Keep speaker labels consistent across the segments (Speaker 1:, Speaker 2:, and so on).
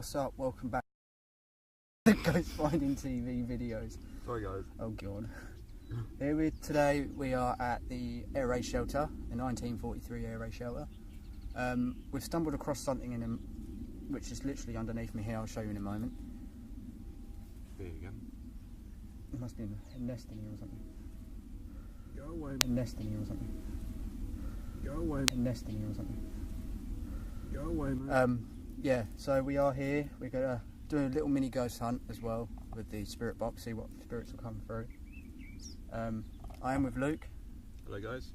Speaker 1: what's up? Welcome back to Ghost Finding TV videos.
Speaker 2: Sorry guys.
Speaker 1: Oh god. Today we are at the air raid shelter, the 1943 air raid shelter. We've stumbled across something which is literally underneath me here. I'll show you in a moment.
Speaker 2: There you go.
Speaker 1: It must be a nest in here or something.
Speaker 2: Go away.
Speaker 1: A nest in here or something.
Speaker 2: Go away.
Speaker 1: A nest in here or something.
Speaker 2: Go away, man.
Speaker 1: Yeah, so we are here. We're gonna do a little mini ghost hunt as well with the spirit box, see what spirits will come through. I am with Luke.
Speaker 2: Hello guys.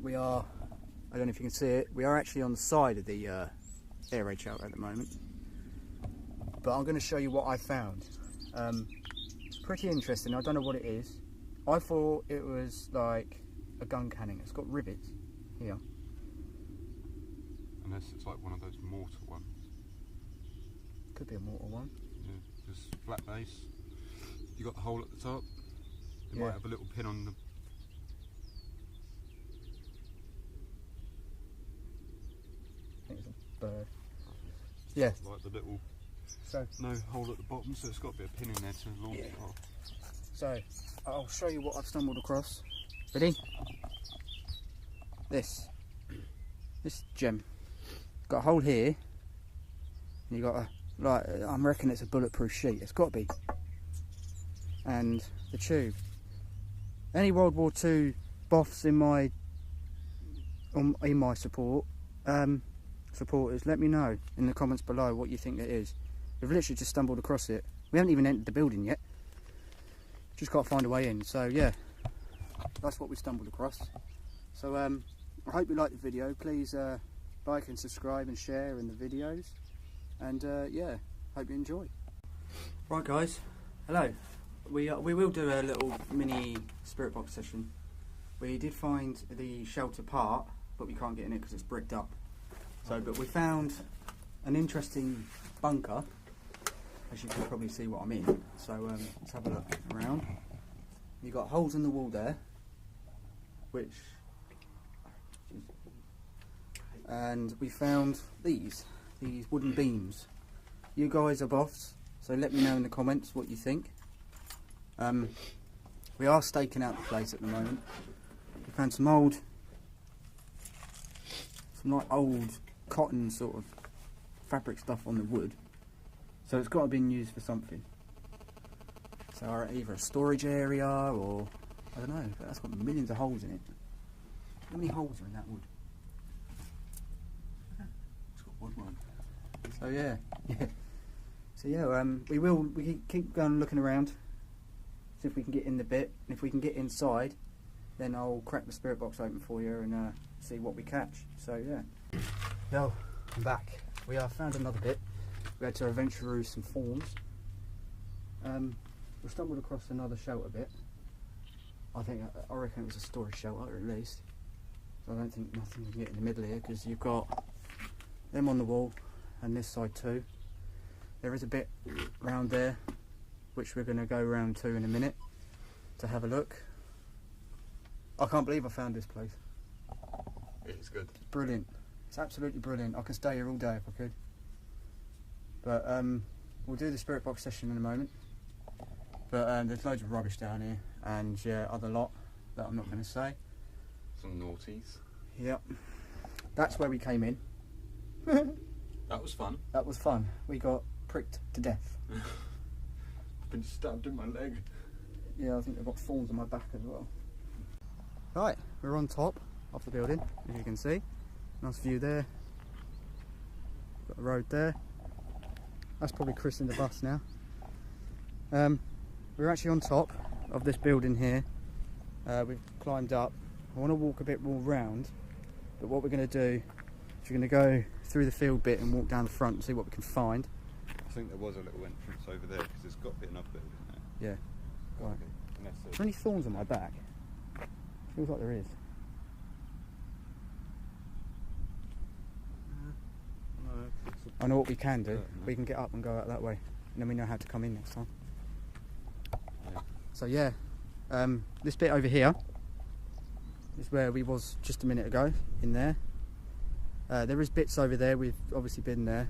Speaker 1: We are, I don't know if you can see it, we are actually on the side of the air raid shelter at the moment. But I'm going to show you what I found. It's pretty interesting. I don't know what it is. I thought it was like a gun cannon. It's got rivets here.
Speaker 2: Unless it's like one of those mortar ones.
Speaker 1: Could be a mortar one.
Speaker 2: Yeah, just flat base. You got the hole at the top. It
Speaker 1: Yeah.
Speaker 2: might have a little pin on the.
Speaker 1: I think it's a bird. Yeah.
Speaker 2: Like the little.
Speaker 1: So
Speaker 2: No hole at the bottom, so it's got to be a pin in there to launch it off.
Speaker 1: So I'll show you what I've stumbled across. Ready? This gem. Got a hole here. And you got a I reckon it's a bulletproof sheet. It's got to be. And the tube. Any World War II boffs in my supporters, let me know in the comments below what you think it is. We've literally just stumbled across it. We haven't even entered the building yet. Just got to find a way in. So yeah, that's what we stumbled across. So I hope you like the video. Please like and subscribe and share in the videos. And yeah, hope you enjoy. Right guys, hello. We will do a little mini spirit box session. We did find the shelter part, but we can't get in it because it's bricked up. So, but we found an interesting bunker. As you can probably see what I'm in. So let's have a look around. You've got holes in the wall there, which, and we found these wooden beams. You guys are boffs, so let me know in the comments what you think. We are staking out the place at the moment. We found some like old cotton sort of fabric stuff on the wood. So it's got to have been used for something. So either a storage area or, I don't know, but that's got millions of holes in it. How many holes are in that wood? It's got wood one. So yeah. So yeah, we can keep going looking around. See if we can get in the bit. And if we can get inside, then I'll crack the spirit box open for you and see what we catch. So yeah. Yo, I'm back. We found another bit. We had to adventure some forms. We stumbled across another shelter bit. I reckon it was a storage shelter at least. So I don't think nothing can get in the middle here because you've got them on the wall and this side too. There is a bit round there which we're going to go round to in a minute to have a look. I can't believe I found this place.
Speaker 2: It's good.
Speaker 1: It's brilliant. It's absolutely brilliant. I can stay here all day if I could. But we'll do the spirit box session in a moment. But there's loads of rubbish down here and yeah, other lot that I'm not going to say.
Speaker 2: Some naughties.
Speaker 1: Yep. That's where we came in.
Speaker 2: That was fun.
Speaker 1: That was fun. We got pricked to death.
Speaker 2: I've been stabbed in my leg.
Speaker 1: Yeah, I think I've got thorns on my back as well. Right, we're on top of the building, as you can see. Nice view there. Got the road there. That's probably Chris in the bus now. We're actually on top of this building here. We've climbed up. I want to walk a bit more round, but what we're going to do is we're going to go through the field bit and walk down the front and see what we can find.
Speaker 2: I think there was a little entrance over there because there's got to be another building there.
Speaker 1: Yeah. Right. Are there any thorns on my back? Feels like there is. I know what we can do. We can get up and go out that way, and then we know how to come in next time.
Speaker 2: Yeah.
Speaker 1: So yeah, this bit over here is where we was just a minute ago, in there. There is bits over there, we've obviously been there.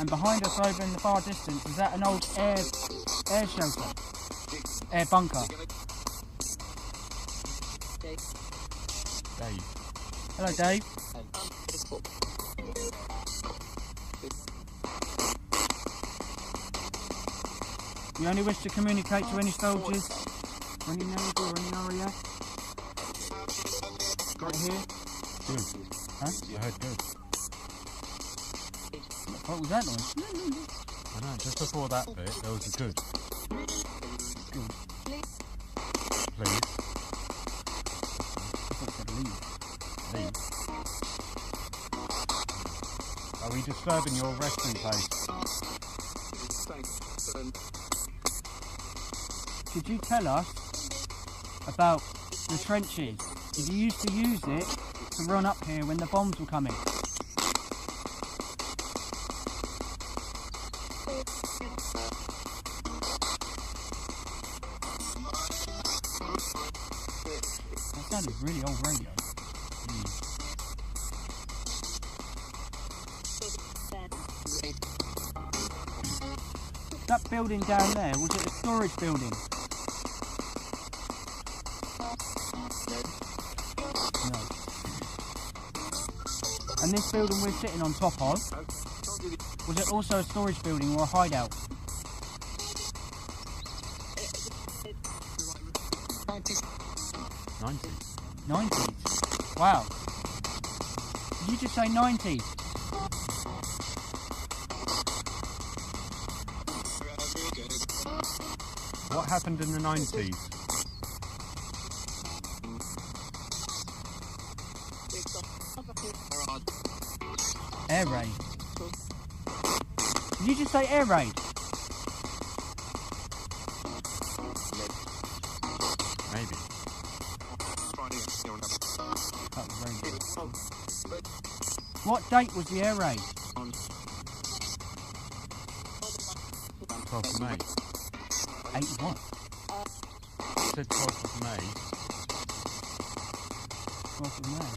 Speaker 1: And behind us over in the far distance, is that an old air shelter? Air bunker?
Speaker 2: Dave.
Speaker 1: Hello, Dave. You only wish to communicate to any soldiers, or any Navy or any RAF? Right here?
Speaker 2: Good.
Speaker 1: Huh?
Speaker 2: I heard good.
Speaker 1: What was that noise?
Speaker 2: I know, just before that bit, there was a good.
Speaker 1: Good.
Speaker 2: Please.
Speaker 1: I thought it said leave.
Speaker 2: Leave. Are we disturbing your resting place?
Speaker 1: Could you tell us about the trenches? Did you used to use it to run up here when the bombs were coming? That sounded really old radio. That building down there, was it a storage building? No. And this building we're sitting on top of, was it also a storage building or a hideout?
Speaker 2: 90s.
Speaker 1: 90s? Wow. Did you just say 90s?
Speaker 2: What happened in the 90s?
Speaker 1: Air raid. Did you just say air raid?
Speaker 2: Maybe.
Speaker 1: That was very good. What date was the air raid?
Speaker 2: 12th of May.
Speaker 1: 81.
Speaker 2: It said 12th of May.
Speaker 1: 12th of May.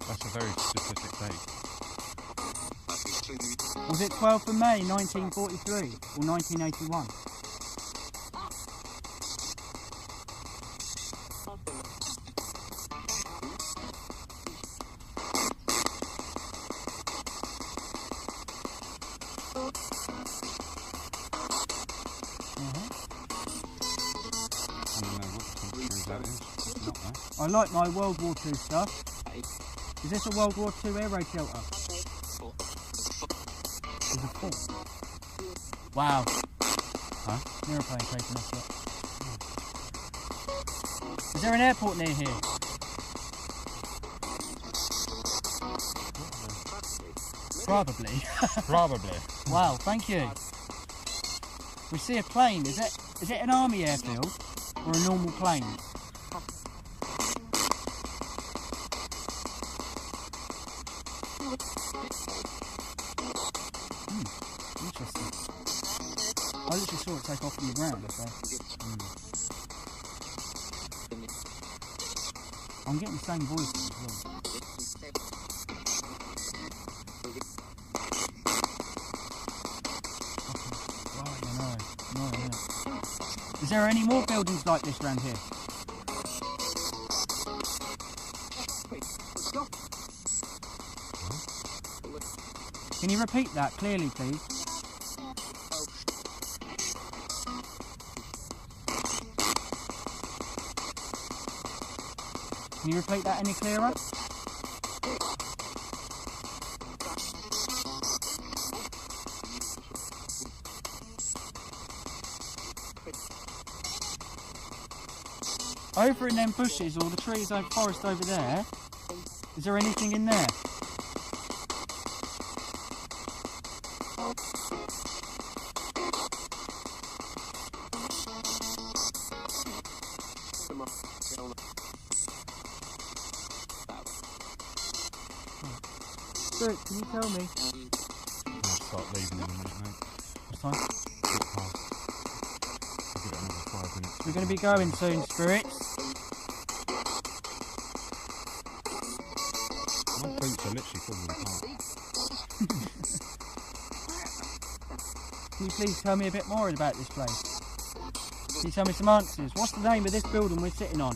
Speaker 2: That's a very specific date.
Speaker 1: Was it 12th of May 1943 or 1981? I like my World War II stuff. Is this a World War II air raid shelter? There's a fort. Wow.
Speaker 2: Huh?
Speaker 1: An aeroplane taking off that. Is there an airport near here? Probably.
Speaker 2: Probably.
Speaker 1: Wow, thank you. We see a plane. Is it an army airfield or a normal plane? Interesting. I literally saw it take off from the ground. So. I'm getting the same voices as well. Right, I know. Is there any more buildings like this around here? Can you repeat that clearly, please? Can you repeat that any clearer? Over in them bushes or the trees over forest over there, is there anything in there? Spirit, can you tell me?
Speaker 2: I'll start leaving in a minute, mate.
Speaker 1: What's time?
Speaker 2: Bit past. I'll give it another 5 minutes.
Speaker 1: We're going to be going soon, spirits.
Speaker 2: My boots are literally falling apart.
Speaker 1: Can you please tell me a bit more about this place? Can you tell me some answers? What's the name of this building we're sitting on?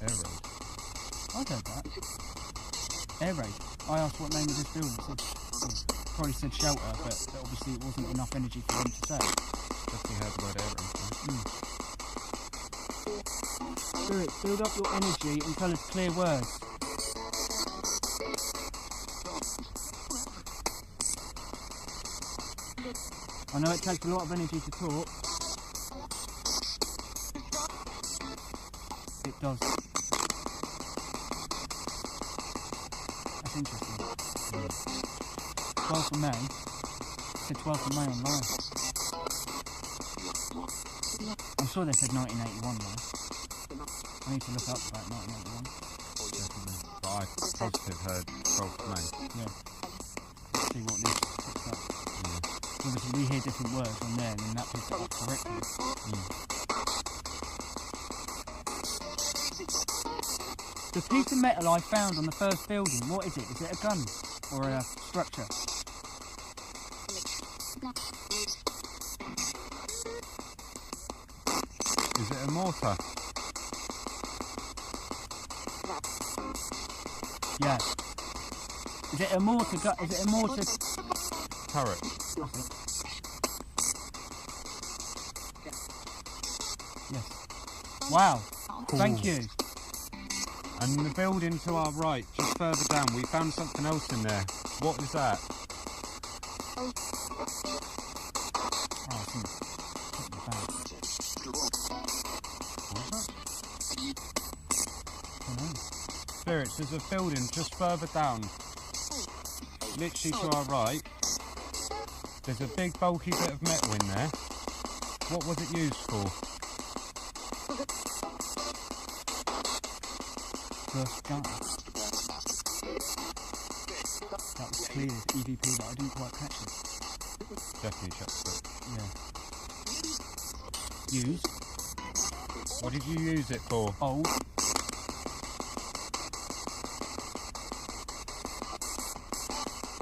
Speaker 2: Air raid.
Speaker 1: I heard that. Air raid. I asked what name of this building. It said, probably said shelter, but obviously it wasn't enough energy for them to say.
Speaker 2: Definitely heard the word air raid.
Speaker 1: Spirit, build up your energy and tell us clear words. I know it takes a lot of energy to talk. It does. That's interesting. 12th of May. It said 12th of May online. I'm sure they said 1981 though. I need to look up about 1981.
Speaker 2: Definitely. But I positive heard 12th May.
Speaker 1: Yeah. Let's see what this picks up. Obviously we hear different words on there and then that picks it up correctly. The piece of metal I found on the first building, what is it? Is it a gun or a structure?
Speaker 2: Is it a mortar?
Speaker 1: Yeah. Is it a mortar? Is it a mortar?
Speaker 2: Turret.
Speaker 1: Yes. Wow. Thank you.
Speaker 2: And the building to our right, just further down, we found something else in there. What is that?
Speaker 1: Oh, I think.
Speaker 2: Spirits, there's a building just further down, literally to our right. There's a big bulky bit of metal in there. What was it used for?
Speaker 1: First gun. That was clear EVP, but I didn't quite catch it.
Speaker 2: Definitely checked it.
Speaker 1: Yeah. Used.
Speaker 2: What did you use it for?
Speaker 1: Old.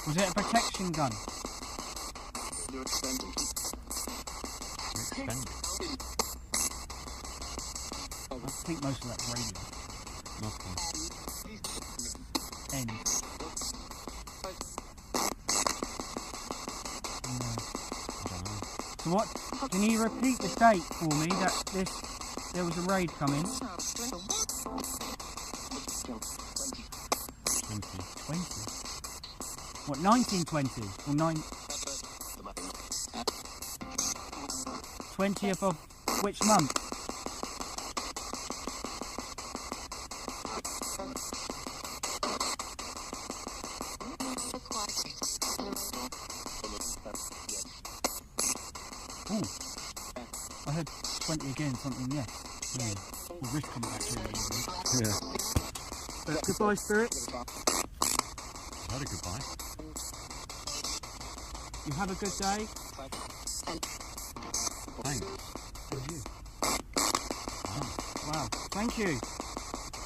Speaker 1: Was it a protection gun?
Speaker 2: Extended.
Speaker 1: I think most of that's radio.
Speaker 2: Nothing.
Speaker 1: End. No.
Speaker 2: I don't know.
Speaker 1: So what? Can you repeat the date for me that there was a raid coming? 20. What, 1920? Or 20th of which month? Ooh. I heard 20 again, something, yes. We'll risk coming back to it.
Speaker 2: Yeah.
Speaker 1: But goodbye, Spirit.
Speaker 2: Had a goodbye.
Speaker 1: You have a good day.
Speaker 2: Thanks.
Speaker 1: And you. Wow. Thank you.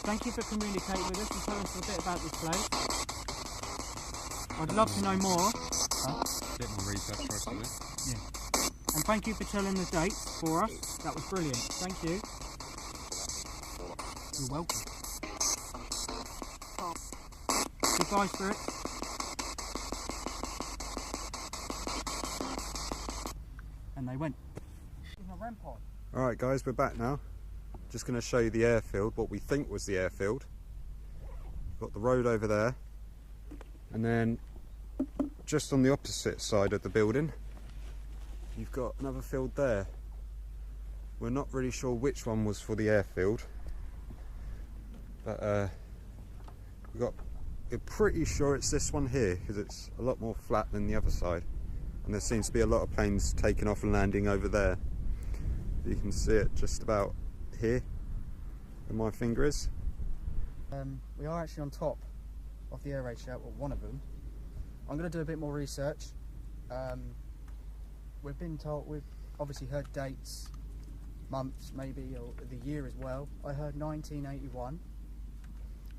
Speaker 1: Thank you for communicating with us and telling us a bit about this place. I'd love to know more.
Speaker 2: Bit more research for us to do.
Speaker 1: Yeah. And thank you for telling the dates for us. That was brilliant. Thank you. You're welcome. Goodbye, Spirit. And they went.
Speaker 2: Alright guys, we're back now. Just going to show you the airfield, what we think was the airfield. Got the road over there. And then just on the opposite side of the building, you've got another field there. We're not really sure which one was for the airfield. But we're pretty sure it's this one here, because it's a lot more flat than the other side. And there seems to be a lot of planes taking off and landing over there. You can see it just about here where my finger is.
Speaker 1: We are actually on top of the air raid shelter, well, one of them. I'm going to do a bit more research. We've been told, we've obviously heard dates months maybe, or the year as well. I heard 1981.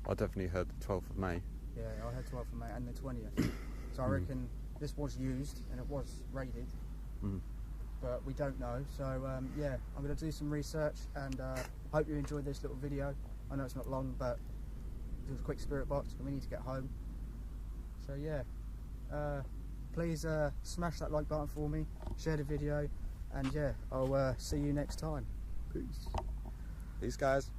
Speaker 2: I definitely heard the 12th of May.
Speaker 1: Yeah, I heard 12th of May and the 20th. So I reckon this was used and it was raided, but we don't know. So yeah, I'm going to do some research, and hope you enjoyed this little video. I know it's not long, but it was a quick spirit box and we need to get home. So yeah, please smash that like button for me, share the video, and yeah, I'll see you next time. Peace.
Speaker 2: Peace, guys.